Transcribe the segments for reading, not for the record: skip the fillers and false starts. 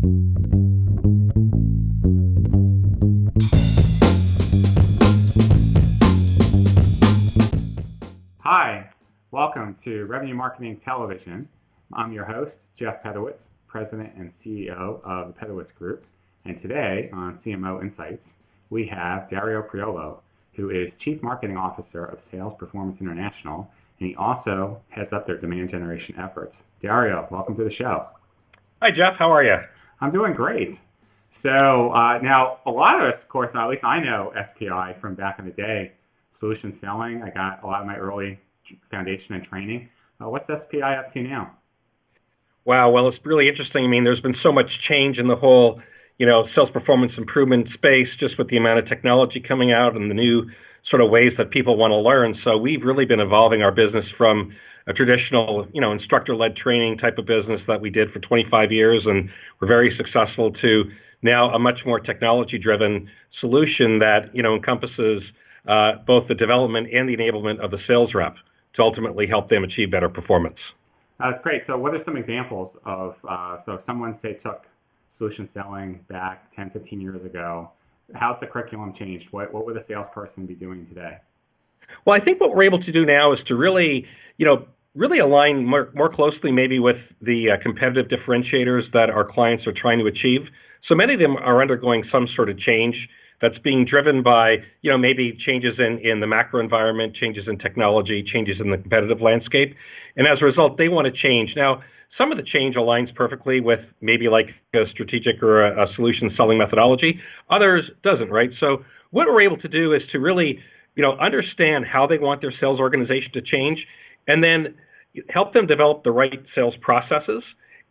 Hi, welcome to Revenue Marketing Television. I'm your host, Jeff Pedowitz, President and CEO of the Pedowitz Group. And today on CMO Insights, we have Dario Priolo, who is Chief Marketing Officer of Sales Performance International, and he also heads up their demand generation efforts. Dario, welcome to the show. Hi, Jeff. How are you? I'm doing great. So now a lot of us, of course, at least I know SPI from back in the day, solution selling. I got a lot of my early foundation and training. What's SPI up to now? Wow. Well, it's really interesting. I mean, there's been so much change in the whole, sales performance improvement space, just with the amount of technology coming out and the new sort of ways that people want to learn. So we've really been evolving our business from a traditional, instructor-led training type of business that we did for 25 years, and we're very successful, to now a much more technology-driven solution that, encompasses both the development and the enablement of the sales rep to ultimately help them achieve better performance. That's great. So what are some examples of, so if someone, say, took solution selling back 10, 15 years ago, how's the curriculum changed? What would a salesperson be doing today? Well, I think what we're able to do now is to really, really align more closely maybe with the competitive differentiators that our clients are trying to achieve. So many of them are undergoing some sort of change that's being driven by, maybe changes in the macro environment, changes in technology, changes in the competitive landscape. And as a result, they want to change. Now, some of the change aligns perfectly with maybe like a strategic or a solution selling methodology. Others doesn't, right? So what we're able to do is to really, understand how they want their sales organization to change, and then help them develop the right sales processes,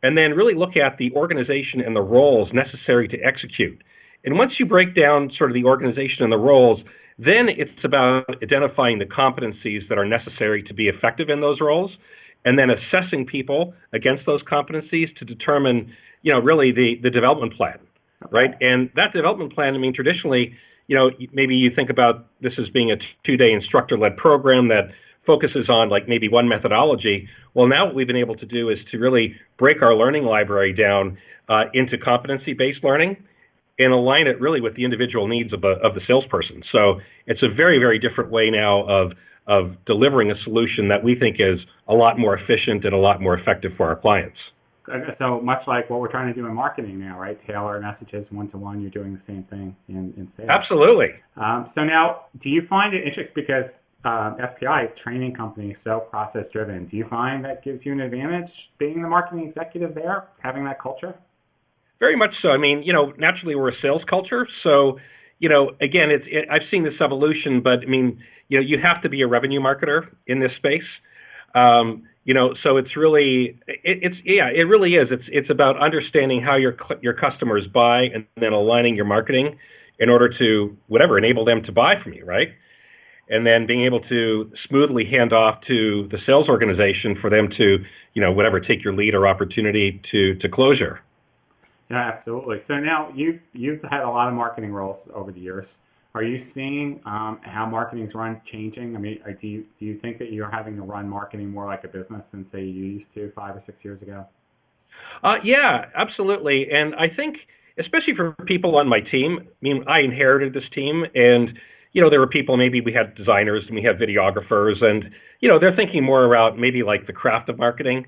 and then really look at the organization and the roles necessary to execute. And once you break down sort of the organization and the roles, then it's about identifying the competencies that are necessary to be effective in those roles, and then assessing people against those competencies to determine, really the development plan, right? And that development plan, I mean, traditionally, maybe you think about this as being a 2-day instructor-led program that focuses on like maybe one methodology. Well, now what we've been able to do is to really break our learning library down into competency-based learning, and align it really with the individual needs of the salesperson. So it's a very, very different way now of delivering a solution that we think is a lot more efficient and a lot more effective for our clients. So much like what we're trying to do in marketing now, right? Tailor messages one-to-one. You're doing the same thing in sales. Absolutely. So now, do you find it interesting, because SPI, training company, so process-driven, do you find that gives you an advantage being the marketing executive there, having that culture? Very much so. I mean, naturally we're a sales culture. So, again, I've seen this evolution, but I mean, you have to be a revenue marketer in this space. So it's really, it really is. It's about understanding how your customers buy, and then aligning your marketing in order to enable them to buy from you, right? And then being able to smoothly hand off to the sales organization for them to, take your lead or opportunity to closure. Yeah, absolutely. So now you've had a lot of marketing roles over the years. Are you seeing how marketing's run changing? I mean, do you think that you're having to run marketing more like a business than, say, you used to 5 or 6 years ago? Yeah, absolutely. And I think, especially for people on my team, I mean, I inherited this team, and there were people, maybe we had designers and we had videographers, and they're thinking more about maybe like the craft of marketing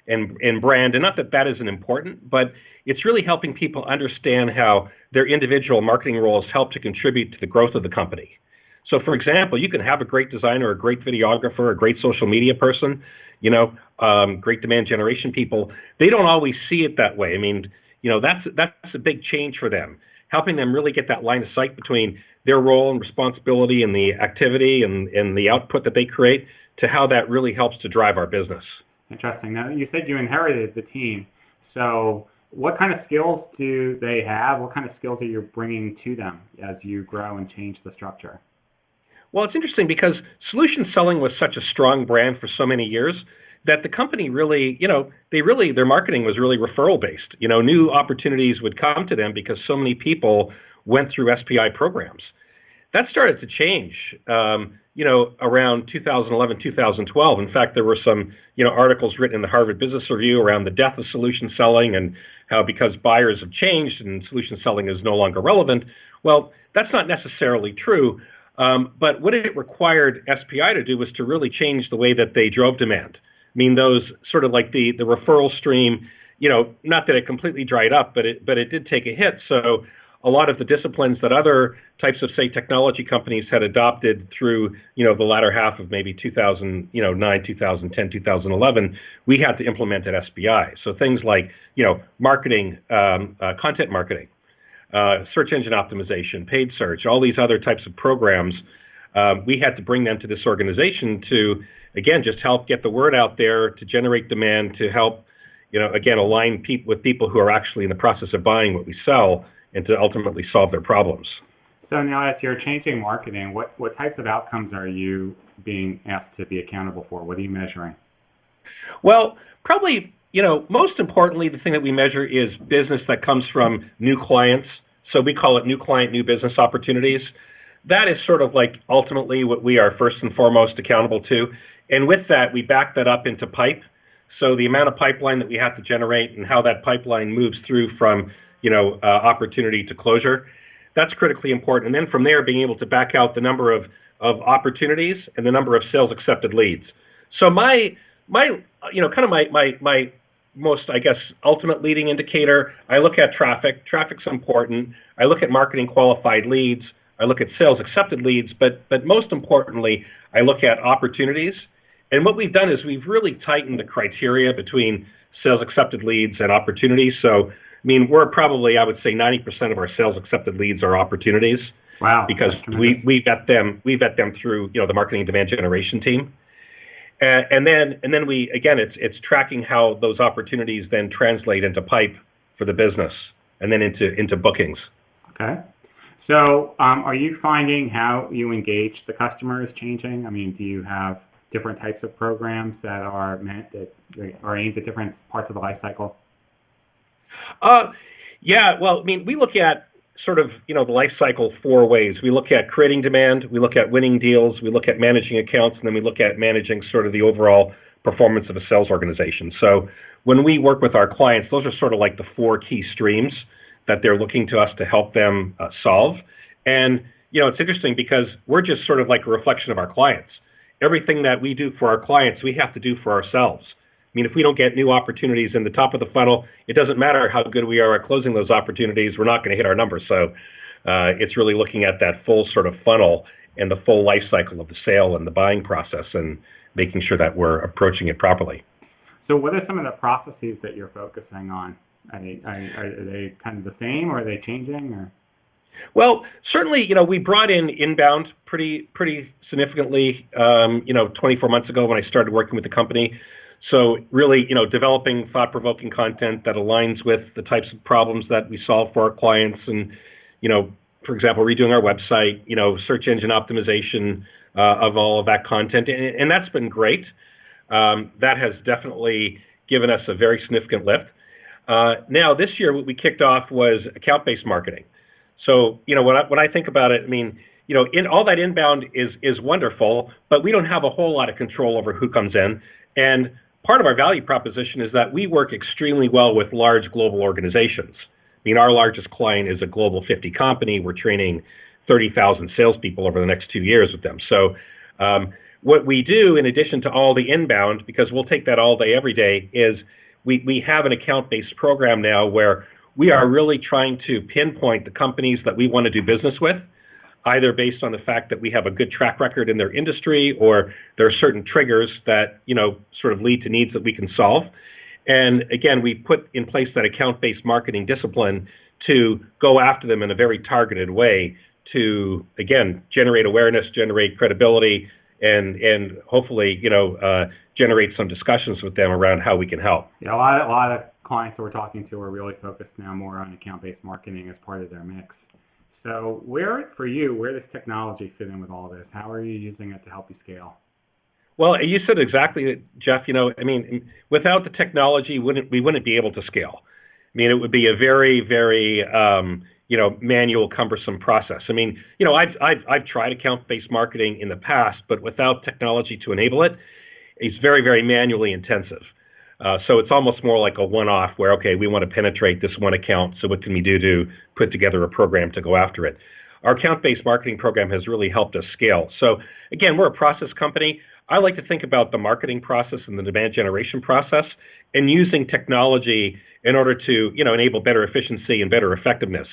and brand. And not that that isn't important, but it's really helping people understand how their individual marketing roles help to contribute to the growth of the company. So, for example, you can have a great designer, a great videographer, a great social media person, great demand generation people. They don't always see it that way. I mean, that's a big change for them, helping them really get that line of sight between their role and responsibility and the activity and the output that they create, to how that really helps to drive our business. Interesting. Now, you said you inherited the team. So what kind of skills do they have? What kind of skills are you bringing to them as you grow and change the structure? Well, it's interesting because solution selling was such a strong brand for so many years that the company really, their marketing was really referral based. New opportunities would come to them because so many people went through SPI programs. That started to change, around 2011, 2012. In fact, there were some, articles written in the Harvard Business Review around the death of solution selling and how because buyers have changed and solution selling is no longer relevant. Well, that's not necessarily true. But what it required SPI to do was to really change the way that they drove demand. I mean, those sort of like the referral stream, not that it completely dried up, but it did take a hit. So a lot of the disciplines that other types of, say, technology companies had adopted through, the latter half of maybe 2009, 2010, 2011, we had to implement at SPI. So things like, marketing, content marketing, search engine optimization, paid search, all these other types of programs, we had to bring them to this organization to, again, just help get the word out there, to generate demand, to help, again, align with people who are actually in the process of buying what we sell and to ultimately solve their problems. So now as you're changing marketing, what types of outcomes are you being asked to be accountable for? What are you measuring? Well, probably, most importantly, the thing that we measure is business that comes from new clients. So we call it new client, new business opportunities. That is sort of like ultimately what we are first and foremost accountable to. And with that, we back that up into pipe. So the amount of pipeline that we have to generate and how that pipeline moves through from opportunity to closure, that's critically important. And then from there, being able to back out the number of opportunities and the number of sales accepted leads. So my most, I guess, ultimate leading indicator, I look at traffic. Traffic's important. I look at marketing qualified leads. I look at sales accepted leads, but most importantly, I look at opportunities. And what we've done is we've really tightened the criteria between sales accepted leads and opportunities. So, I mean, we're probably, I would say 90% of our sales accepted leads are opportunities. Wow. Because we vet them through, the marketing and demand generation team. And then we, again, it's tracking how those opportunities then translate into pipe for the business and then into bookings. Okay. So are you finding how you engage the customer is changing? I mean, do you have different types of programs that are aimed at different parts of the life cycle? Yeah, well, I mean, we look at sort of, the life cycle 4 ways. We look at creating demand, we look at winning deals, we look at managing accounts, and then we look at managing sort of the overall performance of a sales organization. So when we work with our clients, those are sort of like the 4 key streams that they're looking to us to help them solve. And, it's interesting because we're just sort of like a reflection of our clients. Everything that we do for our clients, we have to do for ourselves. I mean, if we don't get new opportunities in the top of the funnel, it doesn't matter how good we are at closing those opportunities, we're not going to hit our numbers. So it's really looking at that full sort of funnel and the full life cycle of the sale and the buying process and making sure that we're approaching it properly. So what are some of the processes that you're focusing on? Are they kind of the same, or are they changing? Or? Well, certainly, we brought in inbound pretty significantly, 24 months ago when I started working with the company. So really, developing thought-provoking content that aligns with the types of problems that we solve for our clients and, for example, redoing our website, search engine optimization of all of that content. And that's been great. That has definitely given us a very significant lift. Now, this year, what we kicked off was account-based marketing. So, when I think about it, I mean, in all that inbound is wonderful, but we don't have a whole lot of control over who comes in. And part of our value proposition is that we work extremely well with large global organizations. I mean, our largest client is a global 50 company. We're training 30,000 salespeople over the next 2 years with them. So what we do, in addition to all the inbound, because we'll take that all day, every day, is we have an account-based program now where we are really trying to pinpoint the companies that we want to do business with, either based on the fact that we have a good track record in their industry or there are certain triggers that, sort of lead to needs that we can solve. And again, we put in place that account-based marketing discipline to go after them in a very targeted way to, again, generate awareness, generate credibility, and hopefully, generate some discussions with them around how we can help. Yeah, a lot of clients that we're talking to are really focused now more on account-based marketing as part of their mix. So where does technology fit in with all this? How are you using it to help you scale? Well, you said exactly, Jeff. I mean, without the technology, we wouldn't be able to scale. I mean, it would be a very, very, manual, cumbersome process. I mean, I've tried account-based marketing in the past, but without technology to enable it, it's very, very manually intensive. So it's almost more like a one-off where, okay, we want to penetrate this one account, so what can we do to put together a program to go after it? Our account-based marketing program has really helped us scale. So again, we're a process company. I like to think about the marketing process and the demand generation process and using technology in order to, enable better efficiency and better effectiveness.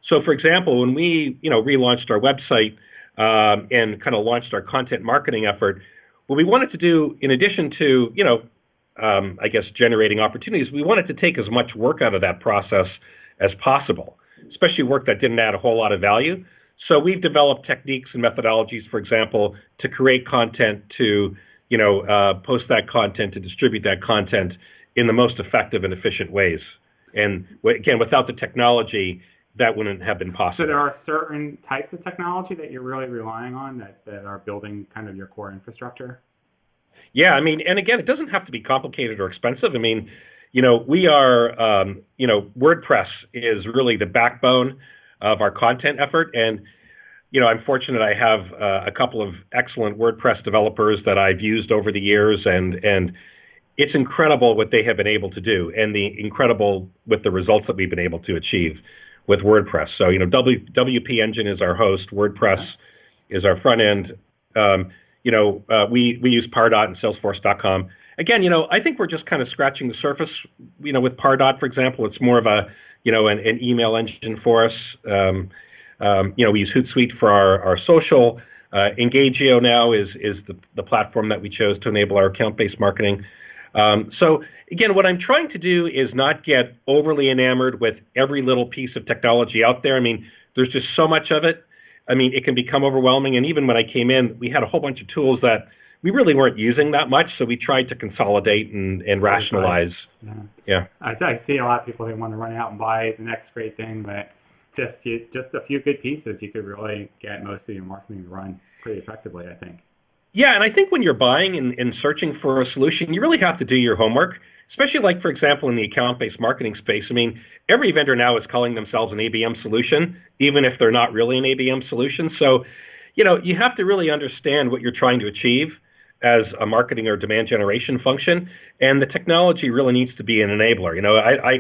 So for example, when we, relaunched our website and kind of launched our content marketing effort, what we wanted to do, in addition to, I guess, generating opportunities, we wanted to take as much work out of that process as possible, especially work that didn't add a whole lot of value. So we've developed techniques and methodologies, for example, to create content, to post that content, to distribute that content in the most effective and efficient ways. And again, without the technology, that wouldn't have been possible. So there are certain types of technology that you're really relying on that are building kind of your core infrastructure? Yeah, I mean, and again, it doesn't have to be complicated or expensive. I mean, we are, WordPress is really the backbone of our content effort. And, I'm fortunate I have a couple of excellent WordPress developers that I've used over the years, and it's incredible what they have been able to do, and the incredible with the results that we've been able to achieve with WordPress. So, WP Engine is our host, WordPress is our front end. We use Pardot and Salesforce.com. Again, I think we're just kind of scratching the surface. With Pardot, for example, it's more of a, an email engine for us. We use Hootsuite for our social. Engagio now is the platform that we chose to enable our account-based marketing. So again, what I'm trying to do is not get overly enamored with every little piece of technology out there. I mean, there's just so much of it. I mean, it can become overwhelming. And even when I came in, we had a whole bunch of tools that we really weren't using that much. So we tried to consolidate and rationalize. Yeah. I see a lot of people, they want to run out and buy the next great thing, but just a few good pieces, you could really get most of your marketing to run pretty effectively, I think. Yeah, and I think when you're buying and searching for a solution, you really have to do your homework, especially like, for example, in the account-based marketing space. I mean, every vendor now is calling themselves an ABM solution, even if they're not really an ABM solution. So, you have to really understand what you're trying to achieve as a marketing or demand generation function, and the technology really needs to be an enabler.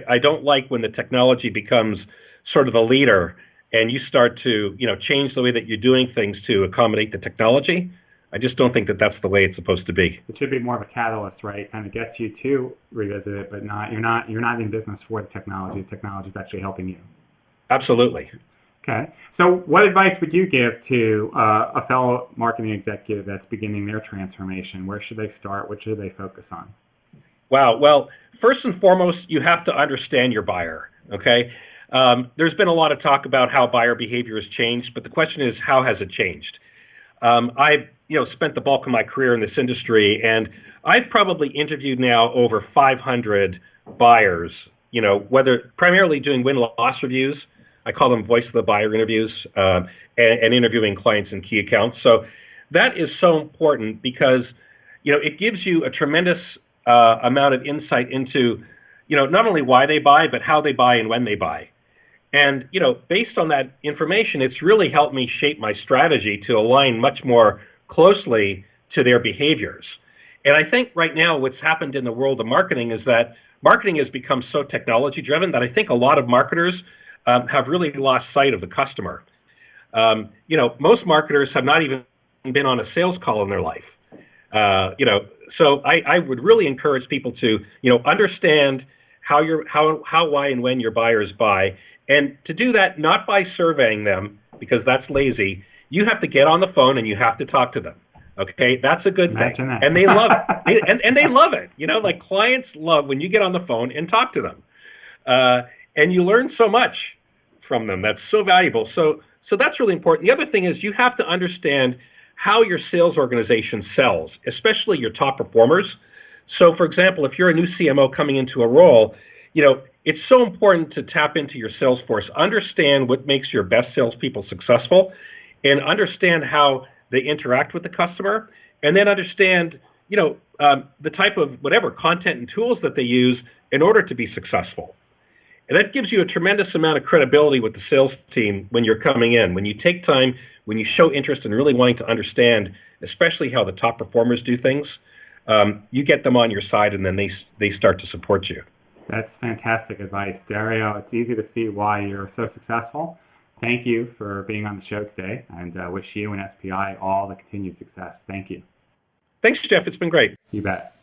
I don't like when the technology becomes sort of the leader and you start to, change the way that you're doing things to accommodate the technology. I just don't think that that's the way it's supposed to be. It should be more of a catalyst, right? It kind of gets you to revisit it, but you're not in business for the technology. The technology is actually helping you. Absolutely. Okay. So what advice would you give to a fellow marketing executive that's beginning their transformation? Where should they start? What should they focus on? Wow. Well, first and foremost, you have to understand your buyer. Okay. There's been a lot of talk about how buyer behavior has changed, but the question is, how has it changed? I've spent the bulk of my career in this industry, and I've probably interviewed now over 500 buyers, whether primarily doing win-loss reviews. I call them voice of the buyer interviews, and interviewing clients and key accounts. So that is so important because, it gives you a tremendous amount of insight into, not only why they buy, but how they buy and when they buy. And, based on that information, it's really helped me shape my strategy to align much more closely to their behaviors. And I think right now what's happened in the world of marketing is that marketing has become so technology driven that I think a lot of marketers have really lost sight of the customer. Most marketers have not even been on a sales call in their life. So I would really encourage people to, understand how, why, and when your buyers buy. And to do that, not by surveying them, because that's lazy. You have to get on the phone and you have to talk to them. Okay, that's a good thing, and they love it. And they love it. Like clients love when you get on the phone and talk to them, and you learn so much from them. That's so valuable. So that's really important. The other thing is you have to understand how your sales organization sells, especially your top performers. So, for example, if you're a new CMO coming into a role, it's so important to tap into your sales force, understand what makes your best salespeople successful, and understand how they interact with the customer, and then understand, the type of whatever content and tools that they use in order to be successful. And that gives you a tremendous amount of credibility with the sales team when you're coming in. When you take time, when you show interest in really wanting to understand, especially how the top performers do things, you get them on your side, and then they start to support you. That's fantastic advice, Dario. It's easy to see why you're so successful. Thank you for being on the show today, and wish you and SPI all the continued success. Thank you. Thanks, Jeff. It's been great. You bet.